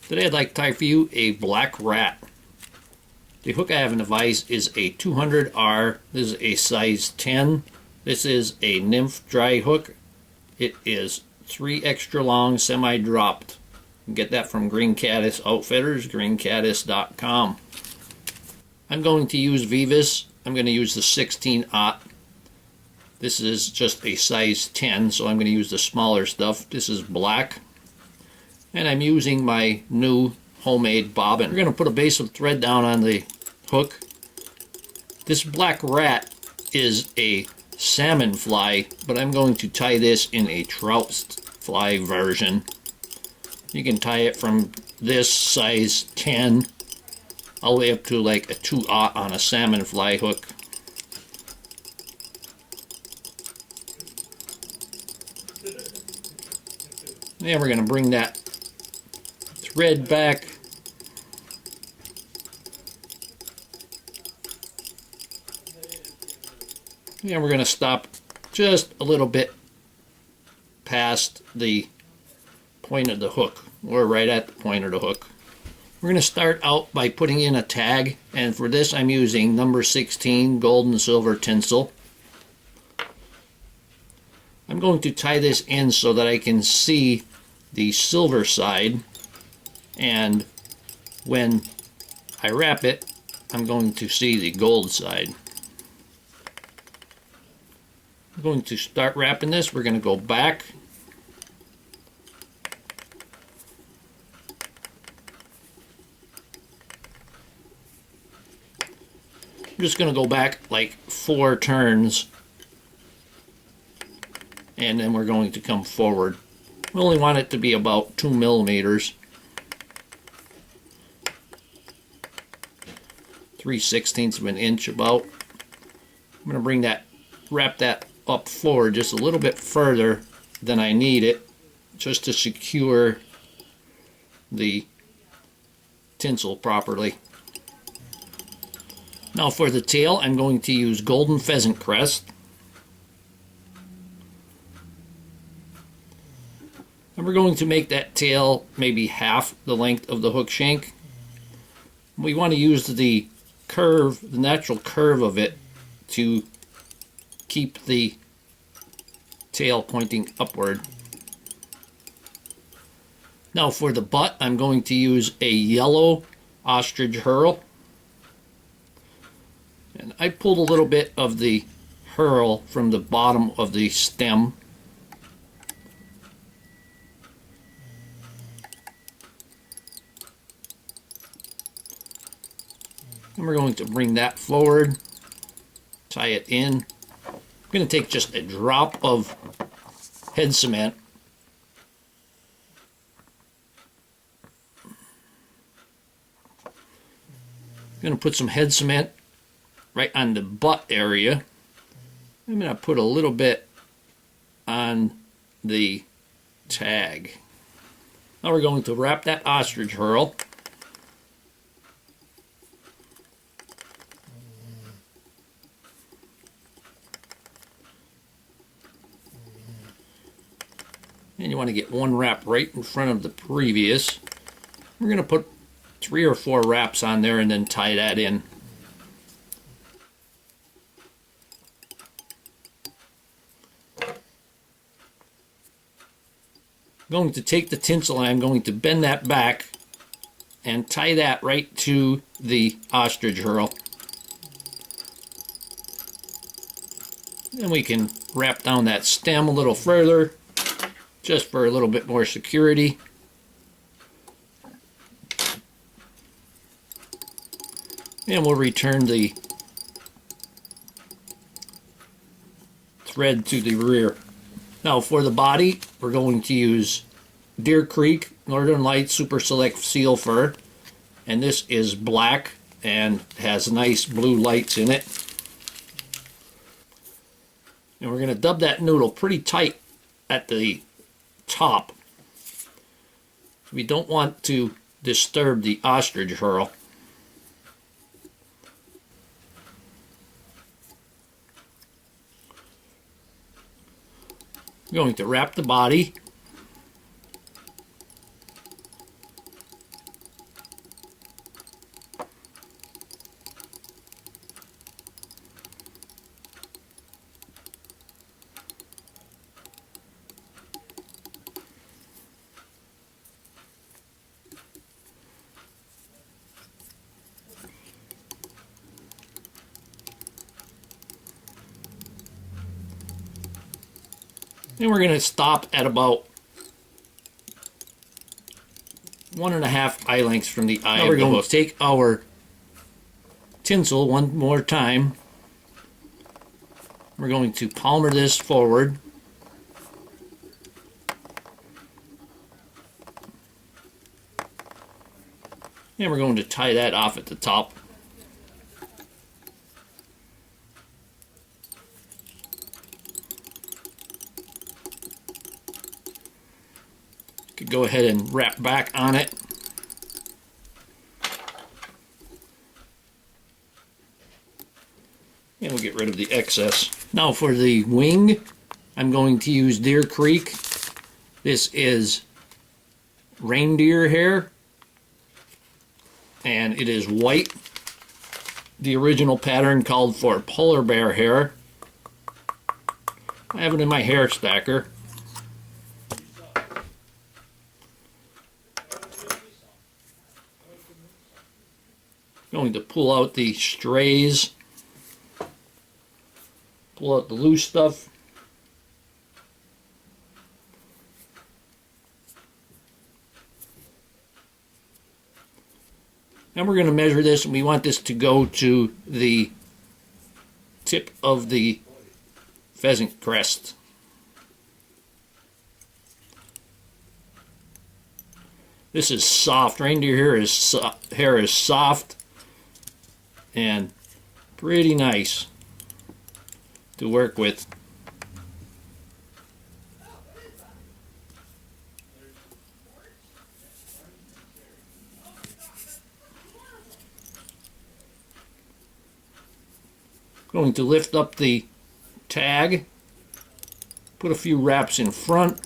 Today I'd like to tie for you a black rat. The hook I have in the vise is a 200R. This is a size 10. This is a nymph dry hook. It is 3 extra long, semi-dropped. You can get that from Green Caddis Outfitters, greencaddis.com. I'm going to use Vivas. I'm going to use the 16-aught. This is just a size 10, so I'm going to use the smaller stuff. This is black. And I'm using my new homemade bobbin. We're going to put a base of thread down on the hook. This black rat is a salmon fly, but I'm going to tie this in a trout fly version. You can tie it from this size 10 all the way up to like a 2-aught on a salmon fly hook. Then we're going to bring that thread back. And we're going to stop just a little bit past the point of the hook. We're right at the point of the hook. We're going to start out by putting in a tag, and for this I'm using number 16 gold and silver tinsel. I'm going to tie this in so that I can see the silver side, and when I wrap it I'm going to see the gold side. I'm going to start wrapping this. We're going to go back. I'm just going to go back like 4 turns, and then we're going to come forward. We only want it to be about 2 millimeters. 3/16 of an inch about. I'm going to bring that, wrap that up forward just a little bit further than I need it, just to secure the tinsel properly. Now for the tail, I'm going to use golden pheasant crest. And we're going to make that tail maybe half the length of the hook shank. We want to use the curve, the natural curve of it, to keep the tail pointing upward. Now for the butt, I'm going to use a yellow ostrich hurl. And I pulled a little bit of the hurl from the bottom of the stem. And we're going to bring that forward, tie it in. I'm going to take just a drop of head cement. I'm going to put some head cement right on the butt area. I'm going to put a little bit on the tag. Now we're going to wrap that ostrich hurl. And you want to get one wrap right in front of the previous. We're going to put 3 or 4 wraps on there and then tie that in. I'm going to take the tinsel and I'm going to bend that back and tie that right to the ostrich hurl. Then we can wrap down that stem a little further, just for a little bit more security. And we'll return the thread to the rear. Now for the body, we're going to use Deer Creek Northern Lights Super Select Seal Fur. And this is black and has nice blue lights in it. And we're going to dub that noodle pretty tight at the top. We don't want to disturb the ostrich hurl. I'm going to wrap the body And we're going to stop at about 1.5 eye lengths from the eye. Now we're going to take our tinsel one more time. We're going to palmer this forward. And we're going to tie that off at the top. Could go ahead and wrap back on it. And we'll get rid of the excess. Now for the wing, I'm going to use Deer Creek. This is reindeer hair, and it is white. The original pattern called for polar bear hair. I have it in my hair stacker. Going to pull out the strays, pull out the loose stuff. And we're going to measure this, and we want this to go to the tip of the pheasant crest. This is soft. Reindeer hair is soft and pretty nice to work with. Going to lift up the tag, put a few wraps in front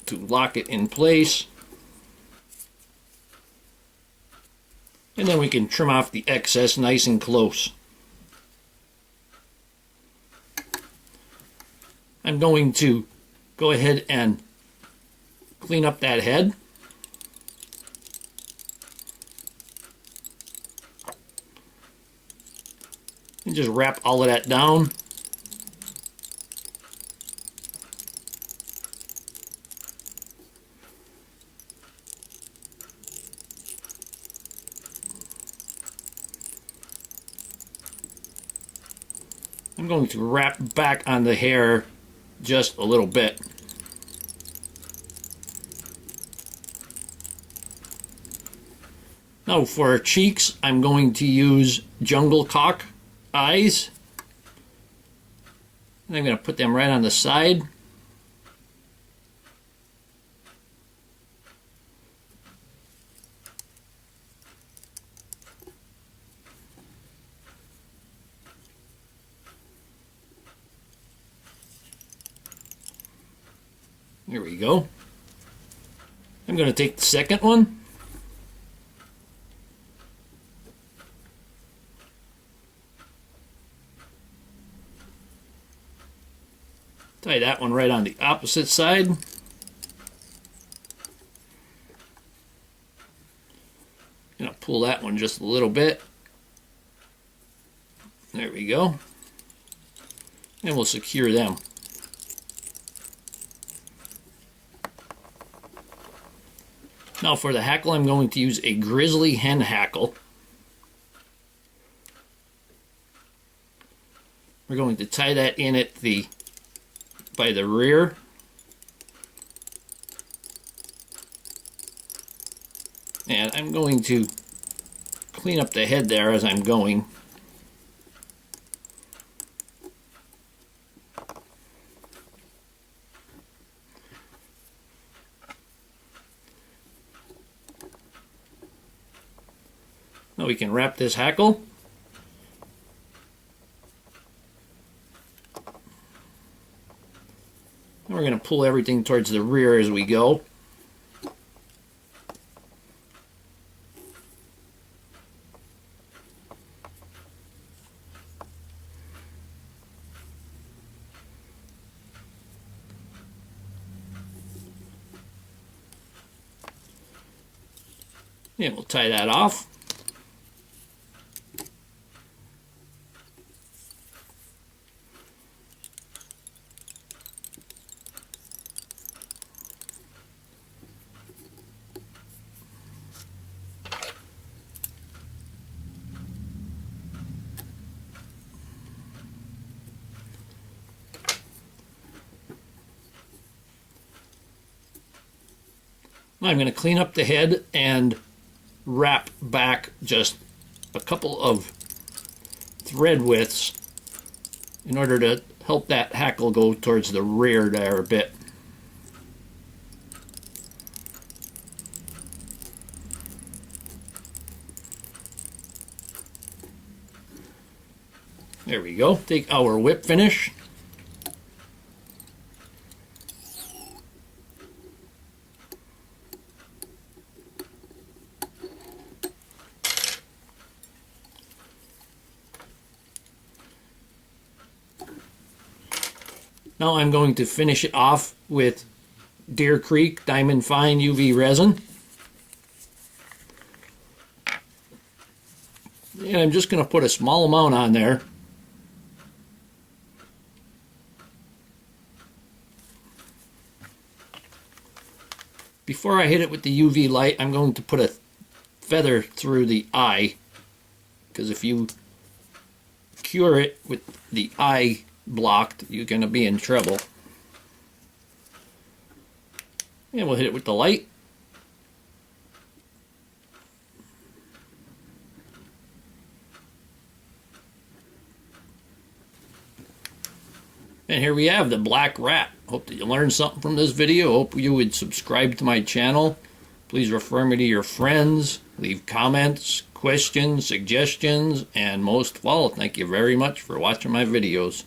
to lock it in place. And then we can trim off the excess nice and close. I'm going to go ahead and clean up that head. And just wrap all of that down. I'm going to wrap back on the hair just a little bit. Now for our cheeks, I'm going to use jungle cock eyes. And I'm going to put them right on the side. There we go. I'm going to take the second one. Tie that one right on the opposite side. Gonna pull that one just a little bit. There we go. And we'll secure them. Now for the hackle, I'm going to use a Grizzly hen hackle. We're going to tie that in at by the rear. And I'm going to clean up the head there as I'm going. Now we can wrap this hackle. And we're going to pull everything towards the rear as we go. And we'll tie that off. I'm going to clean up the head and wrap back just a couple of thread widths in order to help that hackle go towards the rear there a bit. There we go. Take our whip finish. Now I'm going to finish it off with Deer Creek Diamond Fine UV resin. And I'm just going to put a small amount on there. Before I hit it with the UV light, I'm going to put a feather through the eye, because if you cure it with the eye blocked, you're going to be in trouble. And we'll hit it with the light. And here we have the black rat. Hope that you learned something from this video. Hope you would subscribe to my channel. Please refer me to your friends. Leave comments, questions, suggestions, and most of all, thank you very much for watching my videos.